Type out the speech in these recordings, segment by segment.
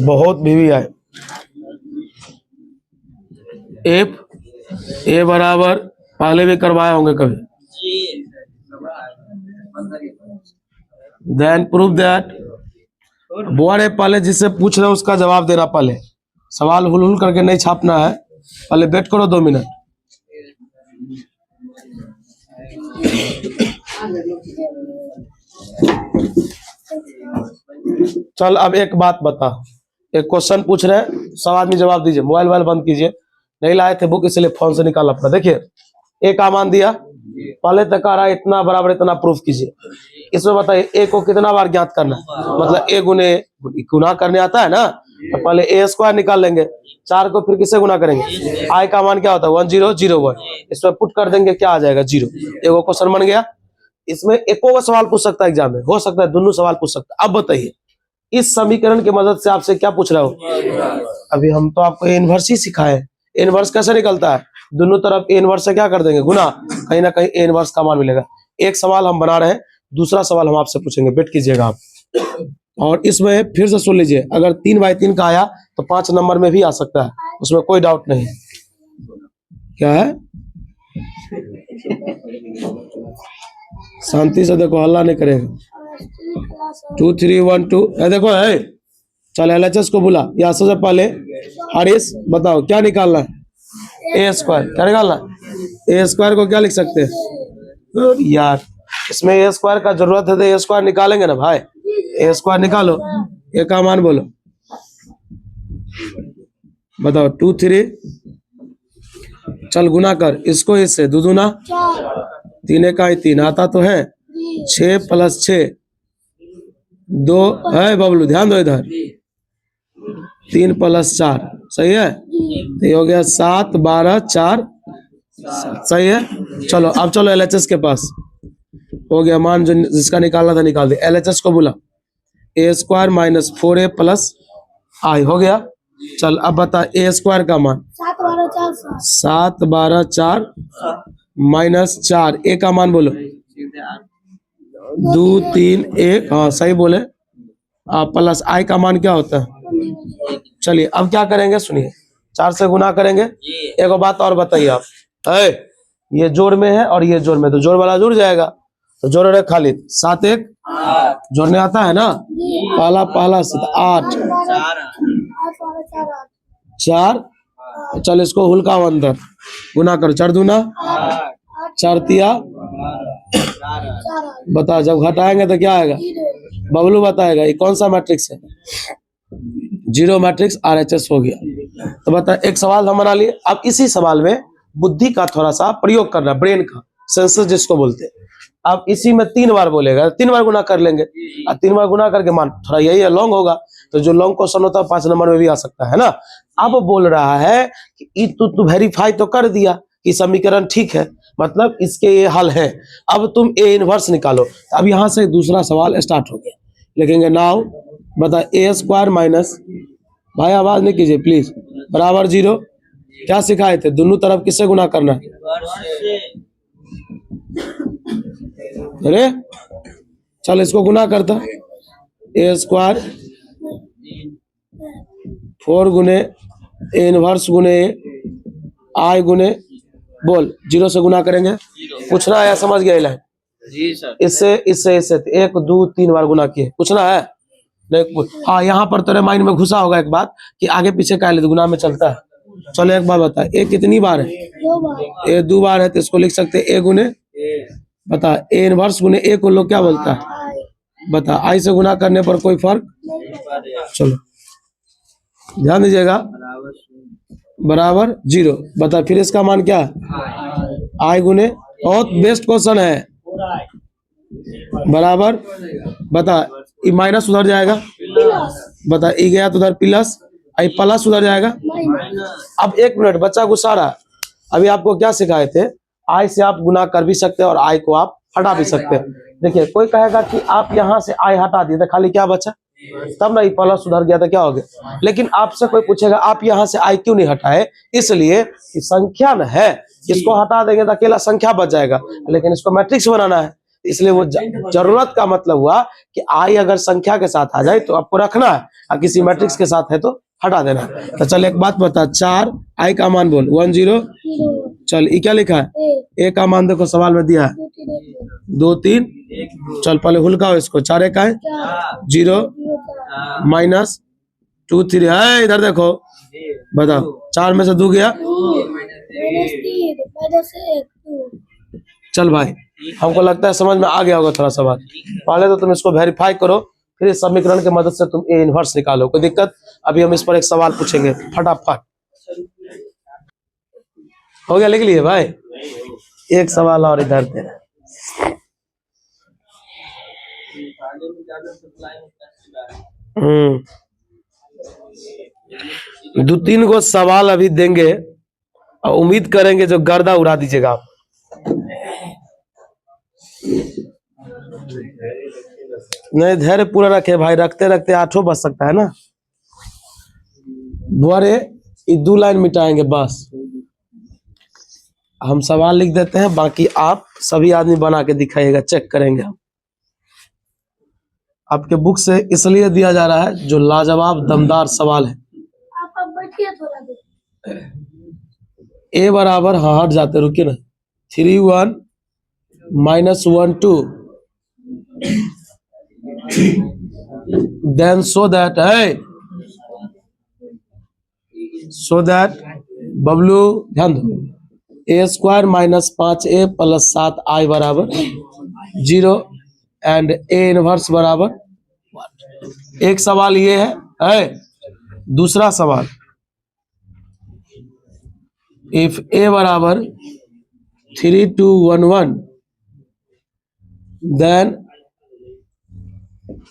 बहुत बीवी आए। एफ ए बराबर पहले भी करवाए होंगे कभी। देन प्रूव दैट बोर्ड है, पहले जिससे पूछ रहे हो उसका जवाब देना। पहले सवाल हुल करके नहीं छापना है, पहले वेट करो 2 मिनट। चल अब एक बात बता, एक क्वेश्चन पूछ रहे हैं, सब आदमी जवाब दीजिए। मोबाइल बंद कीजिए, नहीं लाए थे बुक इसलिए फोन से निकाल अपना। देखिए ए का मान दिया, पहले तक आ रहा है इतना बराबर इतना, प्रूफ कीजिए। इसमें बताइए ए को कितना बार ज्ञात करना है, मतलब ए गुने गुना करने आता है ना, तो पहले ए स्क्वायर निकाल लेंगे, 4 को फिर किससे गुना करेंगे, आई का मान क्या होता है 1001, इसमें पुट कर देंगे, क्या आ जाएगा 0। एगो क्वेश्चन बन गया। इसमें एको सवाल पूछ सकता है एग्जाम में, हो सकता है दोनों सवाल पूछ सकता है। अब बताइए इस समीकरण की मदद से आपसे क्या पूछ रहा हूँ, अभी हम तो आपको इनवर्स ही सिखाए। इनवर्स कैसे निकलता है, दोनों तरफ ए इनवर्स से क्या कर देंगे गुना, कहीं ना कहीं ए इनवर्स का मान मिलेगा। एक सवाल हम बना रहे हैं, दूसरा सवाल हम आपसे पूछेंगे, वेट कीजिएगा आप। और इसमें फिर से सुन लीजिए, अगर 3/3 का आया तो 5 नंबर में भी आ सकता है, उसमें कोई डाउट नहीं। क्या है, शांति से देखो, हल्ला नहीं करेगा। 2 3 1 2 देखो है। चल LHS को बुला, या सबसे पहले हारिस बताओ क्या निकालना है, ए स्क्वायर। क्या निकालना है, ए स्क्वायर को क्या लिख सकते हैं यार, इसमें ए स्क्वायर का जरूरत है तो ए स्क्वायर निकालेंगे ना भाई। ए स्क्वायर निकालो, ए का मान बोलो, बताओ 2 3। चल गुना कर इसको इससे, 2 दूना 3 एका 3 आता तो है, 6 + 6 2 है बबलू, ध्यान दो इधर, 3 + 4 सही है, तो ये हो गया 7 12 4 सही है। चलो अब चलो LHS के पास, हो गया मान जो जिसका निकालना था निकाल दे। LHS को बोला ए स्क्वायर माइनस 4a प्लस आई, हो गया। चल अब बता ए स्क्वायर का मान 7 12 4 माइनस 4, ए का मान बोलो 2 3 1, हाँ सही बोले, प्लस आई का मान क्या होता है। चलिए अब क्या करेंगे सुनिए, 4 से गुना करेंगे। एक बात और बताइए आप, ये जोड़ में है और ये जोड़ में, तो जोड़ वाला जुड़ जाएगा, तो जोड़ रहे खाली 7 1 जोड़ने आता है ना, पहला से 8 4। चल इसको हुलका अंदर गुना कर, 4 दूना 4 तिया, बता जब घटाएंगे तो क्या आएगा, बबलू बताएगा ये कौन सा मैट्रिक्स है, 0 मैट्रिक्स RHS हो गया। तो बता एक सवाल हम बना लिए। अब इसी सवाल में बुद्धि का थोड़ा सा प्रयोग करना, ब्रेन का, सेंसस जिसको बोलते हैं। अब इसी में 3 बार बोलेगा, 3 बार गुना कर लेंगे, और 3 बार गुना करके मान थोड़ा यही है लॉन्ग होगा, तो जो लॉन्ग क्वेश्चन होता है 5 नंबर में भी आ सकता है ना। अब बोल रहा है कि तू वेरीफाई तो कर दिया कि समीकरण ठीक है, मतलब इसके ये हल है, अब तुम ए इनवर्स निकालो। अब यहाँ से दूसरा सवाल स्टार्ट हो गया, लिखेंगे नाउ बता ए स्क्वायर माइनस, भाई आवाज नहीं कीजिए प्लीज, बराबर 0। क्या सिखाए थे, दोनों तरफ किससे गुना करना है, अरे चल इसको गुना करता, ए स्क्वायर 4 गुने ए इनवर्स गुने आई गुने बोल 0 से गुना करेंगे। पूछना है, समझ गया लाइन जी सर, इससे इससे इससे 1 2 3 बार गुना किए, पूछना है नहीं। हाँ यहाँ पर तेरे माइंड में घुसा होगा एक बात कि आगे पीछे का ले गुना में चलता है। चलो एक बार बता, ए कितनी बार है, ए 2 बार है, तो इसको लिख सकते ए गुने, बता ए इनवर्स गुने ए को लोग क्या बोलता है, बता आई से गुना करने पर कोई फर्क, चलो ध्यान दीजिएगा, बराबर 0। बता फिर इसका मान क्या है, आई गुने, बहुत बेस्ट क्वेश्चन है, बराबर बता ई माइनस उधर जाएगा, बता ई गया तो उधर प्लस, आई प्लस उधर जाएगा। अब 1 मिनट, बच्चा गुस्सा रहा, अभी आपको क्या सिखाए थे, आई से आप गुना कर भी सकते हैं और आई को आप हटा भी सकते हैं। देखिए कोई कहेगा कि आप यहाँ से आई हटा दिए तो खाली क्या बचा, तब ना प्लस उधर गया तो क्या हो गया। लेकिन आपसे कोई पूछेगा आप यहाँ से आई क्यों नहीं हटाए, इसलिए कि संख्या न है, इसको हटा देंगे तो अकेला संख्या बच जाएगा, लेकिन इसको मैट्रिक्स बनाना है, इसलिए वो जरूरत का मतलब हुआ कि आई अगर संख्या के साथ आ जाए तो आपको रखना है, और किसी मैट्रिक्स के साथ है तो हटा देना है। तो चल एक बात बता, 4 आई का मान बोल, 1 0। चल ये क्या लिखा है, ए का मान देखो सवाल में दिया है 2 3। चल पहले हुलकाओ इसको, 4 1 है 0 माइनस 2 3 है, इधर देखो बताओ 4 में से 2 गया। चल भाई हमको लगता है समझ में आ गया होगा थोड़ा सा बात। पहले तो तुम इसको वेरीफाई करो, फिर इस समीकरण की मदद से तुम ए इनवर्स निकालो, कोई दिक्कत? अभी हम इस पर एक सवाल पूछेंगे फटाफट। हो गया, लिख लिए भाई? एक सवाल और इधर दे। दो तीन गो सवाल अभी देंगे और उम्मीद करेंगे जो गर्दा उड़ा दीजिएगा आप। नहीं धैर्य पूरा रखे भाई, रखते रखते 8 बज सकता है ना। द्वारे ये 2 लाइन मिटाएंगे बस। हम सवाल लिख देते हैं, बाकी आप सभी आदमी बना के दिखाइएगा, चेक करेंगे हम। आपके बुक से इसलिए दिया जा रहा है जो लाजवाब दमदार सवाल है। आप बैठिए थोड़ा देर। ए बराबर, हाँ हट जाते, रुकिए ना। 3 1 minus 1 2 then so that Bablu ध्यान दो, ए square minus 5a plus 7i बराबर 0 एंड ए इनवर्स बराबर 1। एक सवाल ये है। दूसरा सवाल, इफ ए बराबर 3 2 1 1 then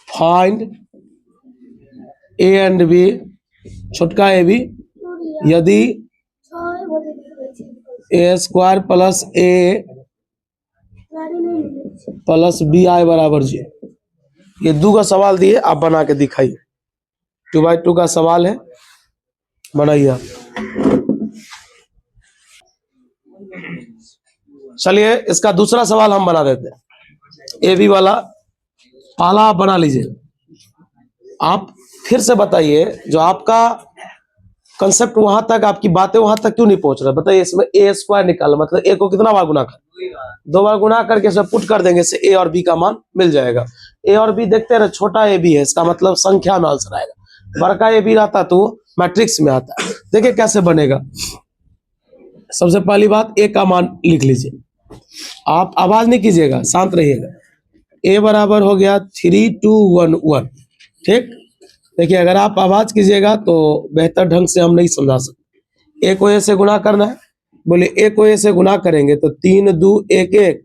find a and b, छोटका ए बी, यदि a square plus a plus b i बराबर 0। ये 2 का सवाल दिए, आप बना के दिखाइए। 2 बाई 2 का सवाल है, बनाइए आप। चलिए इसका दूसरा सवाल हम बना देते हैं। ए बी वाला पहला आप बना लीजिए। आप फिर से बताइए, जो आपका कंसेप्ट वहां तक, आपकी बातें वहां तक क्यों नहीं पहुंच रहा? बताइए इसमें ए स्क्वायर निकाल, मतलब ए को कितना बार गुना कर? 2 बार गुना करके इसमें पुट कर देंगे, इससे ए और बी का मान मिल जाएगा। ए और बी देखते रहे, छोटा ए बी है, इसका मतलब संख्या में आंसर आएगा। बड़का ए बी रहता तो मैट्रिक्स में आता। देखिए कैसे बनेगा। सबसे पहली बात, ए का मान लिख लीजिए। आप आवाज नहीं कीजिएगा, शांत रहिएगा। ए बराबर हो गया 3 2 1 1। ठीक, देखिए अगर आप आवाज कीजिएगा तो बेहतर ढंग से हम नहीं समझा सकते। ए को ए से गुना करना है, बोले ए को ए से गुना करेंगे तो 3 2 1 1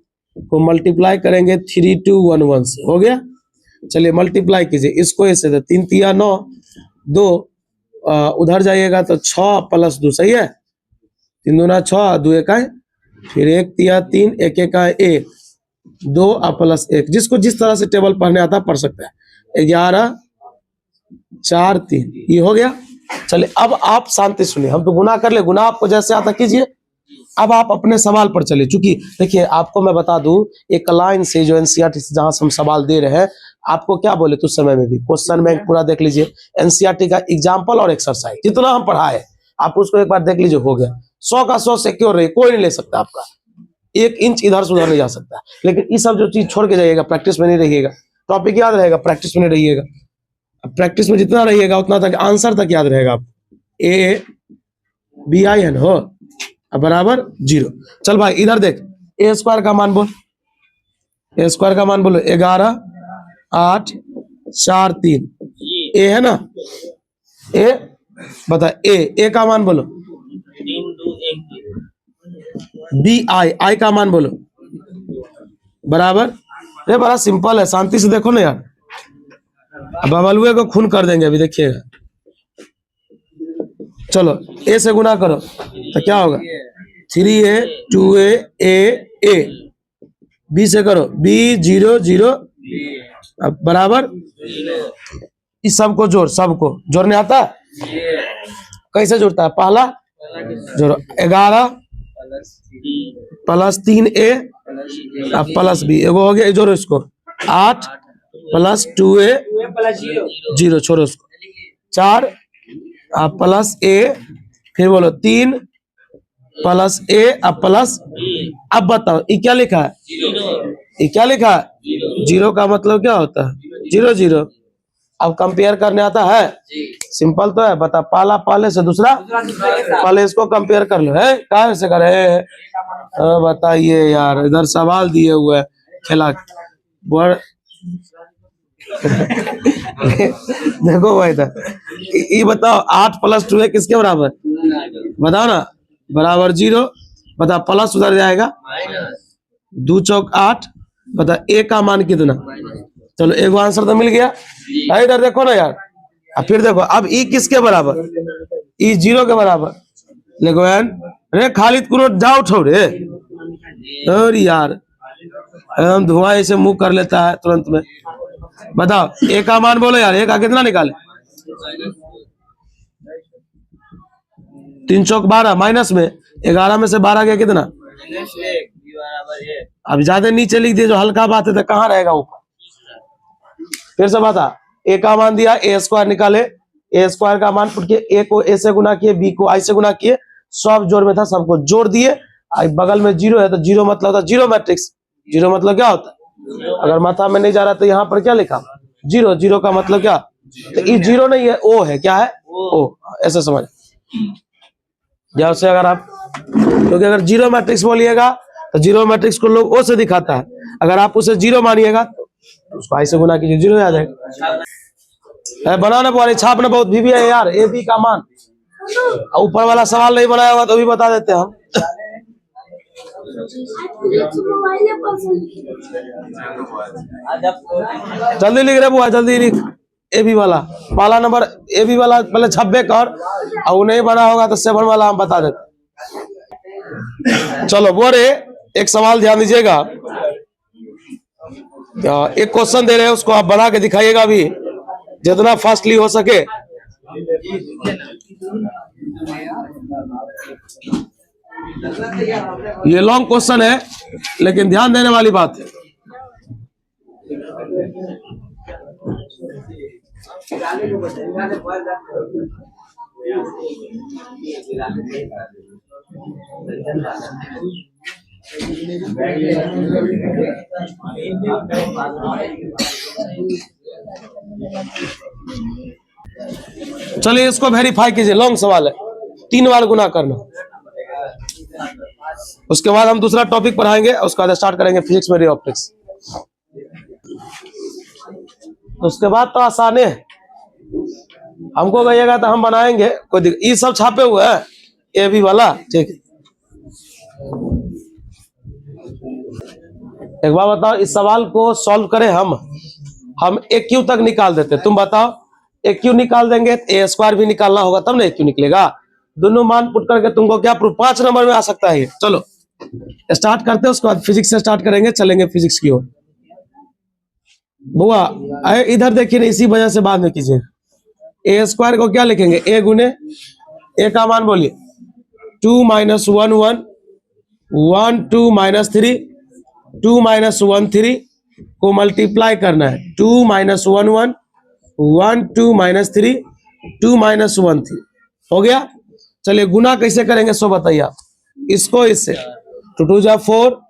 को मल्टीप्लाई करेंगे 3 2 1 1 से, हो गया। चलिए मल्टीप्लाई कीजिए, इसको ए से, तो 3 3 9 2, उधर जाइएगा तो 6 प्लस 2, सही है। 3 दूना 6, 2 1 है, फिर 1 3 3 1 1 1 2 प्लस 1। जिसको जिस तरह से टेबल पढ़ने आता पढ़ सकता है। 11 4 3, ये हो गया। चलिए अब आप शांति सुनिए, हम तो गुना कर ले, गुना आपको जैसे आता कीजिए। अब आप अपने सवाल पर चलिए। चूंकि देखिए आपको मैं बता दूं, एक लाइन से जो एनसीईआरटी से जहां से हम सवाल दे रहे हैं, आपको क्या बोले तो उस समय में भी क्वेश्चन बैंक पूरा देख लीजिए। एनसीईआरटी का एग्जाम्पल और एक्सरसाइज जितना हम पढ़ाए, आप उसको एक बार देख लीजिए, हो गया। 100 का 100 सिक्योर रहे, कोई नहीं ले सकता आपका, 1 इंच इधर से उधर नहीं जा सकता। लेकिन ये सब जो चीज छोड़ के जाइएगा, प्रैक्टिस में नहीं रहिएगा। टॉपिक याद रहेगा, प्रैक्टिस में नहीं रहिएगा। प्रैक्टिस में जितना रहिएगा उतना तक आंसर तक याद रहेगा आप। ए बी आई है ना, हो बराबर 0। चल भाई इधर देख, ए स्क्वायर का मान बोल। ए स्क्वायर का मान बोलो 11 8 4 3। ए है ना, ए बता, ए का मान बोलो। 3 2 1 3। बी आई का मान बोलो बराबर। अरे बड़ा सिंपल है, शांति से देखो ना यार। अब बबलुए को खून कर देंगे अभी, देखिएगा। चलो ए से गुना करो तो क्या होगा, 3a 2a a। बी से करो, बी 0 0 अब बराबर। इस सबको जोड़, सबको जोड़ने आता है? कैसे जोड़ता है? पहला जोड़ो, 11 प्लस 3a अब प्लस b, एगो हो गया, जोड़ो इसको 8 प्लस 2a 0, छोड़ो उसको 4 अब प्लस a, फिर बोलो 3 प्लस a अब प्लस, अब बताओ ये क्या लिखा है, ये क्या लिखा है, 0 का मतलब क्या होता है 0 0। अब कंपेयर करने आता है, सिंपल तो है, बता पहला पहले से दूसरा, पहले इसको कंपेयर कर लो, है कहाँ से करे, बताइए यार, इधर सवाल दिए हुए है खेला बड़ देखो भाई इधर ये बताओ 8 प्लस 2 है किसके बराबर, बताओ ना, बराबर 0, बता प्लस उधर जाएगा, 2 चौक 8, बता a का मान कितना, चलो एक आंसर तो मिल गया, इधर देखो ना यार, अब फिर देखो अब ई किसके बराबर, ई 0 के बराबर, देखो यार, अरे खालिद कुनो जाओ उठो रे, और यार एकदम धुआं ऐसे मुंह कर लेता है तुरंत में, बताओ ए का मान बोलो यार, ए का कितना निकाले, 3 चौक 12, माइनस में 11 में से 12 गया कितना, अब ज्यादा नीचे लिख दिए जो हल्का बात है तो कहाँ रहेगा ऊपर, फिर से बता, ए का मान दिया, ए स्क्वायर निकाले, ए स्क्वायर का मान पुट के, ए को ए से गुना किए, बी को आई से गुना किए, सब जोड़ में था सबको जोड़ दिए, बगल में 0 है तो 0 मतलब होता 0 मैट्रिक्स, 0 मतलब क्या होता है, अगर माथा में नहीं जा रहा तो यहाँ पर क्या लिखा 0, 0 का मतलब क्या, तो ये 0 नहीं है, ओ है, क्या है ओ, ऐसे समझ, जैसे अगर आप, क्योंकि अगर 0 मैट्रिक्स बोलिएगा तो 0 मैट्रिक्स को लोग ओ से दिखाता है, अगर आप उसे 0 मानिएगा तो उसको आई से गुना कीजिए, 0 आ जाएगा, बनाना पड़े, छापना बहुत भी है यार, ए बी का मान, ऊपर वाला सवाल नहीं बनाया होगा तो भी बता देते हम, जल्दी लिख रहे बुआ, जल्दी लिख, ए बी वाला पहला नंबर, ए बी वाला पहले 26 कर, और वो नहीं बना होगा तो 7 वाला हम बता देते। चलो बोरे, एक सवाल ध्यान दीजिएगा, एक क्वेश्चन दे रहे हैं, उसको आप बना के दिखाइएगा भी जितना फास्टली हो सके, ये लॉन्ग क्वेश्चन है लेकिन ध्यान देने वाली बात है, चलिए इसको वेरीफाई कीजिए, लॉन्ग सवाल है, 3 बार गुना करना, उसके बाद हम दूसरा टॉपिक पढ़ाएंगे, उसके बाद स्टार्ट करेंगे फिजिक्स में रे ऑप्टिक्स, उसके बाद तो आसान है, हमको कहिएगा तो हम बनाएंगे, कोई ये सब छापे हुए हैं ए बी वाला, ठीक है, एक बार बताओ इस सवाल को सॉल्व करें हम ए क्यू तक निकाल देते, तुम बताओ ए क्यू निकाल देंगे, ए स्क्वायर भी निकालना होगा तब ना ए क्यू निकलेगा, दोनों मान पुट करके तुमको क्या प्रूफ 5 नंबर में आ सकता है ये, चलो स्टार्ट करते हैं, उसके बाद फिजिक्स से स्टार्ट करेंगे, चलेंगे फिजिक्स की ओर, बुआ इधर देखिए ना, इसी वजह से बाद में कीजिए, ए स्क्वायर को क्या लिखेंगे, ए गुने, ए का मान बोलिए 2 - 1 1 1 2 - 3 2 - 1 3 को मल्टीप्लाई करना है, 2 - 1 1 1 2 - 3 2 - 1 3, हो गया। चलिए गुना कैसे करेंगे सो बताइए आप, इसको इससे 2 2 जा 4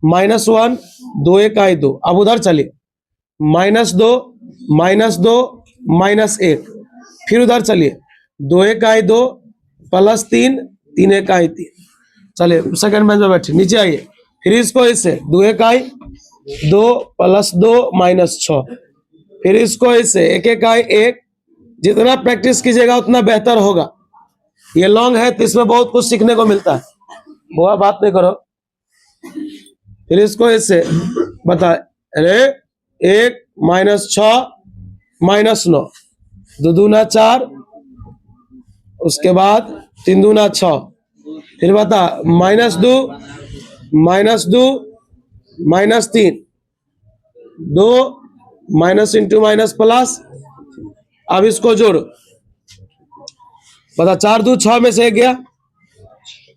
-1 2 1 आई 2, अब उधर चलिए -2 -1, फिर उधर चलिए 2 1 आई 2 +3 3 1 आई 3, चलिए सेकंड बेंच में बैठिए, नीचे आइए, फिर इसको इससे 2 1 आई 2 +2 -6, फिर इसको इससे 1 1 आई 1, जितना प्रैक्टिस कीजिएगा उतना बेहतर होगा, ये लॉन्ग है तो इसमें बहुत कुछ सीखने को मिलता है, बुआ बात नहीं करो, फिर इसको इससे बता, अरे 1 -6 -9 2 दूना 4, उसके बाद 3 दूना 6, फिर बता -2 -3 2 माइनस इंटू माइनस प्लस, अब इसको जोड़ो, बता 4 2 6 में से 1 गया,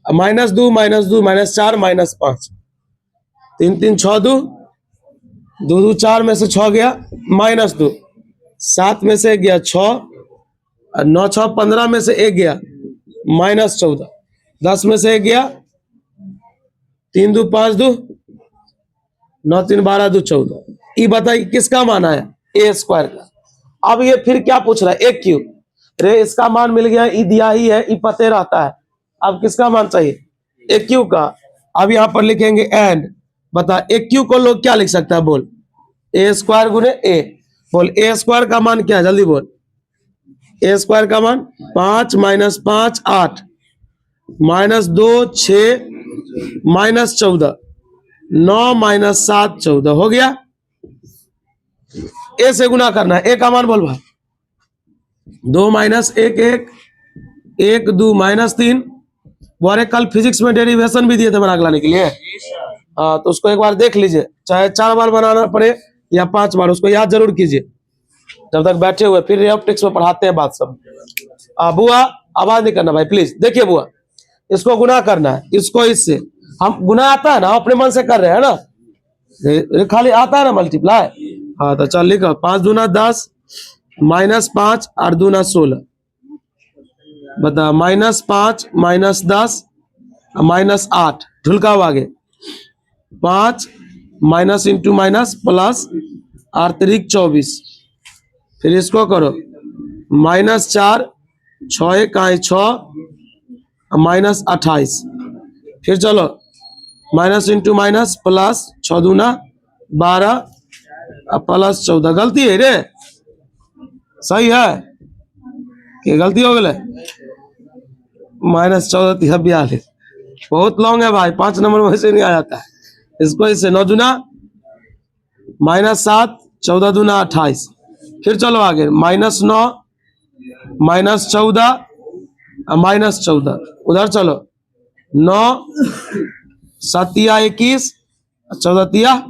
-2 -2 -4 -5 3 3 6 2 2 2 4 में से 6 गया -2 7 में से 1 गया 6 और 9 6 15 में से 1 गया -14 10 में से 1 गया 3 2 5 2 9 3 12 2 14। ये बताइए किसका मान आया ए स्क्वायर का। अब ये फिर क्या पूछ रहा है ए क्यू। रे इसका मान मिल गया, ई दिया ही है, ई पते रहता है। अब किसका मान चाहिए ए क्यू का। अब यहाँ पर लिखेंगे एंड। बता ए क्यू को लोग क्या लिख सकता है बोल। ए स्क्वायर गुने ए। बोल ए स्क्वायर का मान क्या है जल्दी बोल। ए स्क्वायर का मान 5 -5 8 -2 6 -14 9 -7 14 हो गया। ए से गुना करना है। ए का मान बोल भाई 2 - 1 1 1 2 -3। वो अरे कल फिजिक्स में डेरिवेशन भी दिए थे बना के लाने के लिए। हाँ तो उसको एक बार देख लीजिए, चाहे 4 बार बनाना पड़े या 5 बार, उसको याद जरूर कीजिए जब तक बैठे हुए। फिर रेऑप्टिक्स में पढ़ाते हैं बात सब। बुआ आवाज नहीं करना भाई प्लीज। देखिए बुआ इसको गुना करना है, इसको इससे। हम गुना आता है ना, अपने मन से कर रहे हैं ना, खाली आता है ना मल्टीप्लाई। हाँ तो चल लिखो 5 दूना 10 -5 8 दूना 16। बता -5 -10 -8 ढुलकाओ आगे 5 माइनस इंटू माइनस प्लस 8 3 24। फिर इसको करो -4 6 1 6 -28। फिर चलो माइनस इंटू माइनस प्लस 6 दूना 12 प्लस 14। गलती है रे, सही है कि गलती हो गए? -14 42 बहुत लॉन्ग है भाई, 5 नंबर में से नहीं आ जाता है। इसको इससे 9 दूना -7 14 दूना 28। फिर चलो आगे -9 -14 -14। उधर चलो 9 7 21 14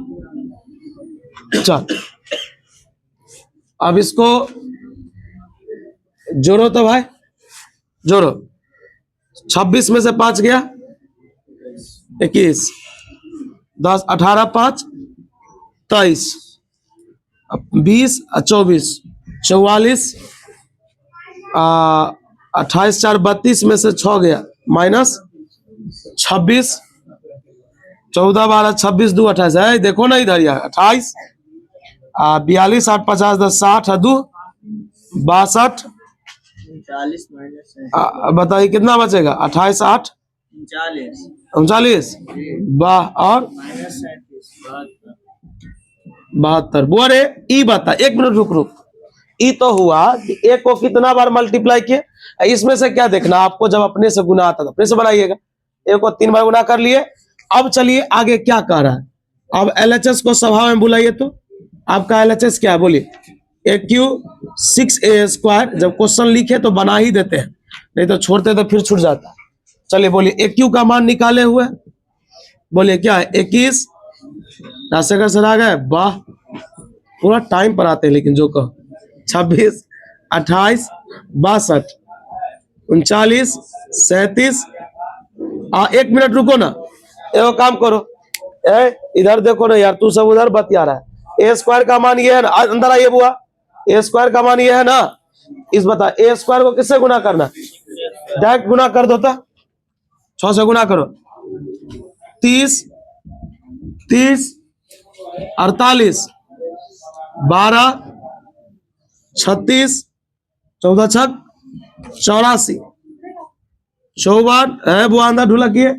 चल। अब इसको जोड़ो तो भाई, जोड़ो 26 में से 5 गया 21 10 18 5 23 20 24 44 28 4 32 में से 6 गया -26 14 12 26 2 28 है। देखो ना इधर यार 28 42 8 50 10 60 2 62। 39 माइनस बताइए कितना बचेगा 28 8 39 वाह और -37 वो। अरे ई बता, एक मिनट रुक रुक। ई तो हुआ कि ए को कितना बार मल्टीप्लाई किए, इसमें से क्या देखना आपको, जब अपने से गुना आता था अपने से बनाइएगा। ए को 3 बार गुना कर लिए। अब चलिए आगे क्या कह रहा है। अब एलएचएस को सभा में बुलाइए। तो आपका एलएचएस क्या है बोलिए। ए क्यू 6a²। जब क्वेश्चन लिखे तो बना ही देते हैं, नहीं तो छोड़ते तो फिर छूट जाता है। चलिए बोलिए ए क्यू का मान निकाले हुए बोलिए क्या है 21। राजशेखर सर आ गए, वाह पूरा टाइम पर आते हैं लेकिन जो कहो। 26 28 62 39 37। 1 मिनट रुको ना, एगो काम करो इधर देखो ना यार, तू सब उधर बतिया रहा है। ए स्क्वायर का मान ये है ना, अंदर आइए बुआ। ए स्क्वायर का मान ये है ना, इस बता ए स्क्वायर को किससे गुना करना, डायरेक्ट गुना कर दो। 6 से गुना करो 30 30 48 12 36 14 6 84 54 है वो अंदर ढुलकिए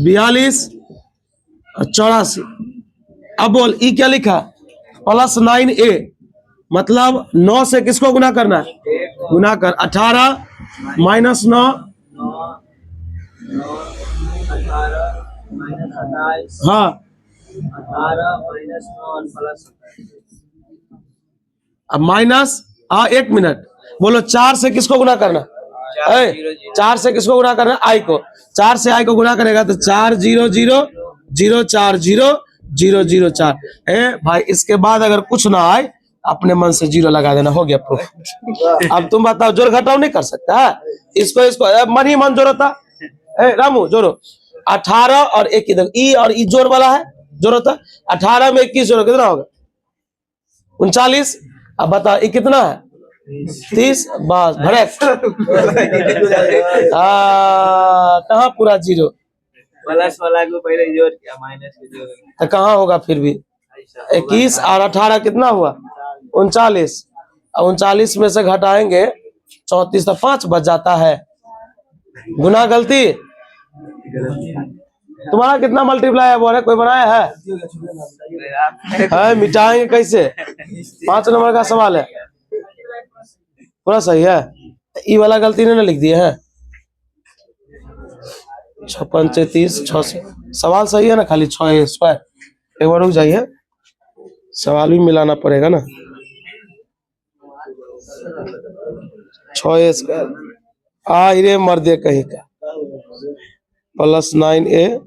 42 84। अब बोल ई क्या लिखा +9a। मतलब 9 से किसको गुना करना है, गुना कर 18 -9 हाँ 18 -9 प्लस अब माइनस 1 मिनट बोलो 4 से किसको गुना करना, 4 से किसको गुना करना, आई को। 4 से आई को गुना करेगा तो 4 0 0 0 4 0 0 0 4। भाई इसके बाद अगर कुछ ना आए अपने मन से 0 लगा देना, हो गया प्रूफ। अब तुम बताओ जोड़ घटाव नहीं कर सकता है इसको, इसको मन ही मन जोड़ता रामू जोड़ो 18 और 21 देखो ई और ई जोड़ वाला है जोड़ो तो 18 में 21 जोड़ो कितना होगा 39। अब बता ये कितना है 30 बस भड़क कहाँ पूरा जीरो प्लस वाला को पहले जोड़ किया माइनस के जोड़ तो कहाँ होगा फिर भी 21 और 18 कितना हुआ 39 और 39 में से घटाएंगे 34 तो 5 बच जाता है गुना गलती तुम्हारा कितना मल्टीप्लाई है बोले कोई बनाया है मिटाएंगे कैसे 5 नंबर का सवाल है पूरा सही है ई वाला गलती ने ना लिख दिए हैं 56 33 6 सवाल सही है ना खाली 6 स्क्वायर एक बार रुक जाइए सवाल भी मिलाना पड़ेगा ना 6 स्क्वायर रे मर्दे कहीं का प्लस 9a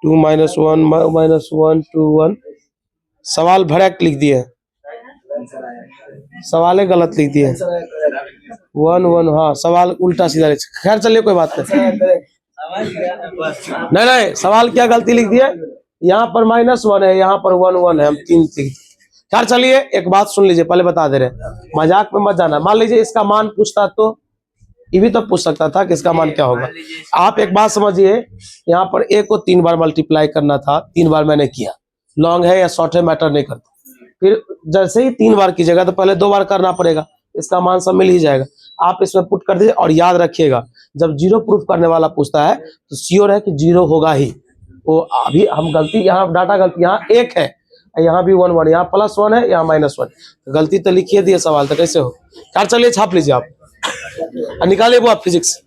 2 -1 -1 2 1 सवाल भड़क लिख दिए सवाल गलत लिख दिए 1 1 हाँ सवाल उल्टा सीधा खैर चलिए कोई बात नहीं नहीं सवाल क्या गलती लिख दिए यहाँ पर -1 है यहाँ पर 1 1 है हम 3 खैर चलिए एक बात सुन लीजिए पहले बता दे रहे मजाक में मत जाना मान लीजिए इसका मान पूछता तो ये भी तो पूछ सकता था कि इसका मान क्या होगा आप एक बात समझिए यहाँ पर a को 3 बार मल्टीप्लाई करना था 3 बार मैंने किया लॉन्ग है या शॉर्ट है मैटर नहीं करता फिर जैसे ही 3 बार कीजिएगा तो पहले 2 बार करना पड़ेगा इसका मान सब मिल ही जाएगा आप इसमें पुट कर दीजिए और याद रखिएगा जब जीरो प्रूफ करने वाला पूछता है तो श्योर है कि जीरो होगा ही वो अभी हम गलती यहाँ डाटा गलती यहाँ 1 है यहाँ भी 1 1 यहाँ +1 है यहाँ -1 गलती तो लिखिए दिए सवाल तो कैसे हो यार चलिए छाप लीजिए आप निकालिए वो आप फिजिक्स